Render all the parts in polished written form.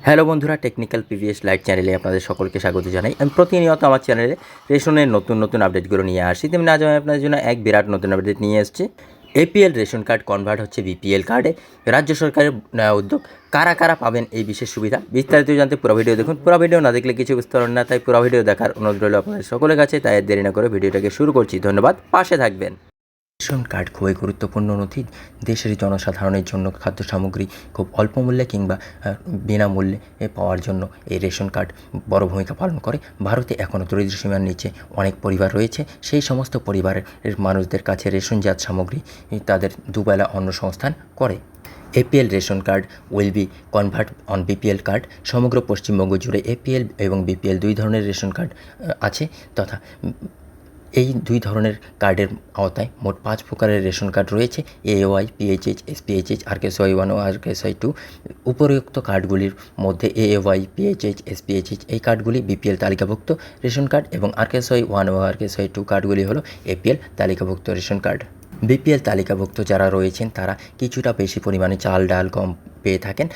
Hello বন্ধুরা, technical PVS light চ্যানেলে আপনাদের সকলকে স্বাগত জানাই। আমি প্রতিনিয়ত আমার চ্যানেলে রেশনের নতুন আপডেটগুলো নিয়ে আসি। তেমনি আজ আমি আপনাদের জন্য এক বিরাট নতুন আপডেট নিয়ে এসেছি। এপিএল রেশন কার্ড কনভার্ট হচ্ছে বিপিএল কার্ডে। রাজ্য সরকারের উদ্যোগ। কারা কারা পাবেন এই বিশেষ সুবিধা, বিস্তারিত জানতে পুরো ভিডিও দেখুন। পুরো ভিডিও না দেখলে কিছু বুঝতে পারবেন না, তাই পুরো ভিডিও দেখার অনুরোধ রইল আপনাদের সকলের কাছে। তাই দেরি না করে ভিডিওটাকে শুরু করছি। ধন্যবাদ, পাশে থাকবেন। রেশন কার্ড খুবই গুরুত্বপূর্ণ নথি। দেশের জনসাধারণের জন্য খাদ্য সামগ্রী খুব অল্প মূল্যে কিংবা বিনামূল্যে পাওয়ার জন্য এই রেশন কার্ড বড় ভূমিকা পালন করে। ভারতে এখনও দরিদ্র সীমার নিচে অনেক পরিবার রয়েছে। সেই সমস্ত পরিবারের মানুষদের কাছে রেশনজাত সামগ্রী তাদের দুবেলা অন্ন সংস্থান করে। APL ration card will be convert on BPL card. সমগ্র পশ্চিমবঙ্গ জুড়ে এপিএল এবং বিপিএল দুই ধরনের রেশন কার্ড আছে, তথা এই দুই ধরনের কার্ডের আওতায় মোট 5 প্রকারের রেশন কার্ড রয়েছে: এওয়াই, পিএইচএইচ, এসপিএইচএইচ, আরকেএসওয়াই 1 ও আরকেএসওয়াই 2। উপরোক্ত কার্ডগুলির মধ্যে এওয়াই, পিএইচএইচ, এসপিএইচএইচ এই কার্ডগুলি বিপিএল তালিকাভুক্ত রেশন কার্ড এবং আরকেএসওয়াই 1 ও আরকেএসওয়াই 2 কার্ডগুলি হলো এপিএল তালিকাভুক্ত রেশন কার্ড। বিপিএল তালিকাভুক্ত যারা রয়েছেন তারা কিছুটা বেশি পরিমাণে চাল, ডাল, গম পেয়ে থাকেন।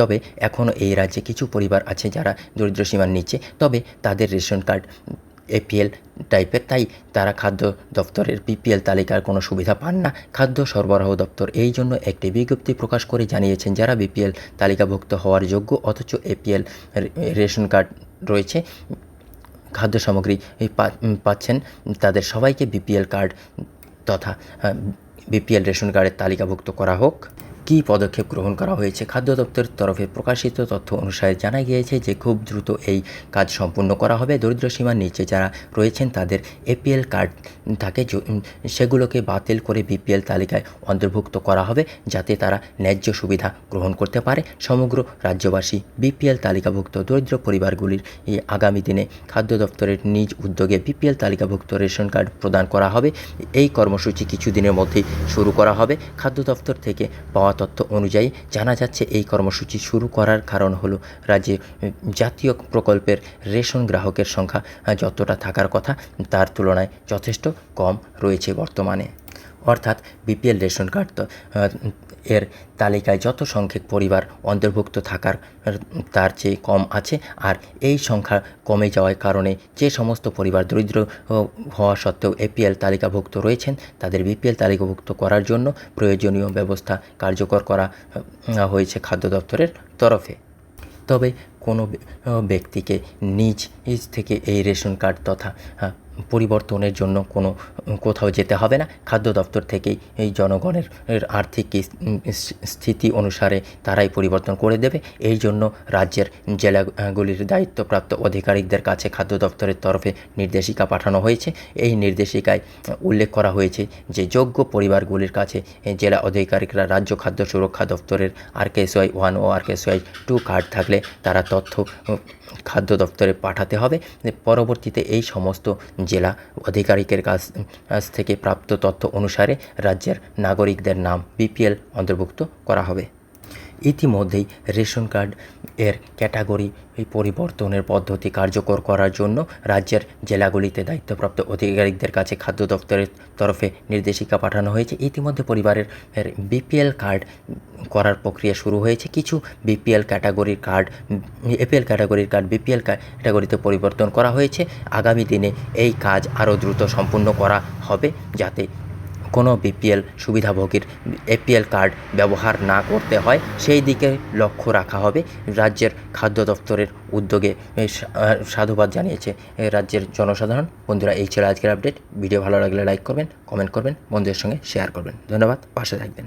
তবে এখনও এই রাজ্যে কিছু পরিবার আছে যারা দরিদ্র সীমার নিচে, তবে তাদের রেশন কার্ড এপিএল টাইপের, তাই তারা খাদ্য দপ্তরের বিপিএল তালিকার কোনো সুবিধা পান না। খাদ্য সরবরাহ দপ্তর এই জন্য একটি বিজ্ঞপ্তি প্রকাশ করে জানিয়েছেন, যারা বিপিএল তালিকাভুক্ত হওয়ার যোগ্য অথচ এপিএল রেশন কার্ড রয়েছে, খাদ্য সামগ্রী পাচ্ছেন, তাদের সবাইকে বিপিএল কার্ড তথা বিপিএল রেশন কার্ডের তালিকাভুক্ত করা হোক। কী পদক্ষেপ গ্রহণ করা হয়েছে? খাদ্য দপ্তরের তরফে প্রকাশিত তথ্য অনুসারে জানা গিয়েছে যে খুব দ্রুত এই কাজ সম্পূর্ণ করা হবে। দরিদ্র সীমার নিচে যারা রয়েছেন তাদের এপিএল কার্ড থাকে, সেগুলোকে বাতিল করে বিপিএল তালিকায় অন্তর্ভুক্ত করা হবে, যাতে তারা ন্যায্য সুবিধা গ্রহণ করতে পারে। সমগ্র রাজ্যবাসী বিপিএল তালিকাভুক্ত দরিদ্র পরিবারগুলির আগামী দিনে খাদ্য দপ্তরের নিজ উদ্যোগে বিপিএল তালিকাভুক্ত রেশন কার্ড প্রদান করা হবে। এই কর্মসূচি কিছুদিনের মধ্যেই শুরু করা হবে। খাদ্য দপ্তর থেকে পাওয়া তথ্য অনুযায়ী জানা যাচ্ছে, এই কর্মসূচি শুরু করার কারণ হলো রাজ্যে জাতীয় প্রকল্পের রেশন গ্রাহকের সংখ্যা যতটা থাকার কথা তার তুলনায় যথেষ্ট কম রয়েছে বর্তমানে। অর্থাৎ বিপিএল রেশন কার্ড এর তালিকায় যত সংখ্যক পরিবার অন্তর্ভুক্ত থাকার তার চেয়ে কম আছে। আর এই সংখ্যা কমে যাওয়ার কারণে যে সমস্ত পরিবার দরিদ্র হওয়া সত্ত্বেও এপিএল তালিকাভুক্ত রয়েছেন, তাদের বিপিএল তালিকাভুক্ত করার জন্য প্রয়োজনীয় ব্যবস্থা কার্যকর করা হয়েছে খাদ্য দপ্তরের তরফে। তবে কোনো ব্যক্তিকে নিজ থেকে এই রেশন কার্ড তথা পরিবর্তনের জন্য কোথাও যেতে হবে না। খাদ্য দপ্তর থেকেই এই জনগণের আর্থিক স্থিতি অনুসারে তারাই পরিবর্তন করে দেবে। এই জন্য রাজ্যের জেলাগুলির দায়িত্বপ্রাপ্ত আধিকারিকদের কাছে খাদ্য দপ্তরের তরফে নির্দেশিকা পাঠানো হয়েছে। এই নির্দেশিকায় উল্লেখ করা হয়েছে যে যোগ্য পরিবারগুলির কাছে জেলা আধিকারিকরা রাজ্য খাদ্য সুরক্ষা দপ্তরের আরকেএসওয়াই 1 ও আরকেএসওয়াই 2 কার্ড থাকলে তারা তথ্য খাদ্য দপ্তরে পাঠাতে হবে। পরবর্তীতে এই সমস্ত জেলা আধিকারিকের কাছ থেকে প্রাপ্ত তথ্য অনুসারে রাজ্যের নাগরিকদের নাম বিপিএল অন্তর্ভুক্ত করা হবে। ইতিমধ্যেই রেশন কার্ড এর ক্যাটাগরি পরিবর্তনের পদ্ধতি কার্যকর করার জন্য রাজ্যের জেলাগুলিতে দায়িত্বপ্রাপ্ত আধিকারিকদের কাছে খাদ্য দপ্তরের তরফে নির্দেশিকা পাঠানো হয়েছে। ইতিমধ্যে পরিবারের বিপিএল কার্ড করার প্রক্রিয়া শুরু হয়েছে। কিছু বিপিএল ক্যাটাগরির কার্ড এপিএল ক্যাটাগরির কার্ড বিপিএল ক্যাটাগরিতে পরিবর্তন করা হয়েছে। আগামী দিনে এই কাজ আরও দ্রুত সম্পূর্ণ করা হবে, যাতে কোনো বিপিএল সুবিধাভোগীর এপিএল কার্ড ব্যবহার না করতে হয়, সেই দিকে লক্ষ্য রাখা হবে। রাজ্যের খাদ্য দপ্তরের উদ্যোগে সাধুবাদ জানিয়েছে রাজ্যের জনসাধারণ। বন্ধুরা, এই ছিল আজকের আপডেট। ভিডিও ভালো লাগলে লাইক করবেন, কমেন্ট করবেন, বন্ধুদের সঙ্গে শেয়ার করবেন। ধন্যবাদ, পাশে থাকবেন।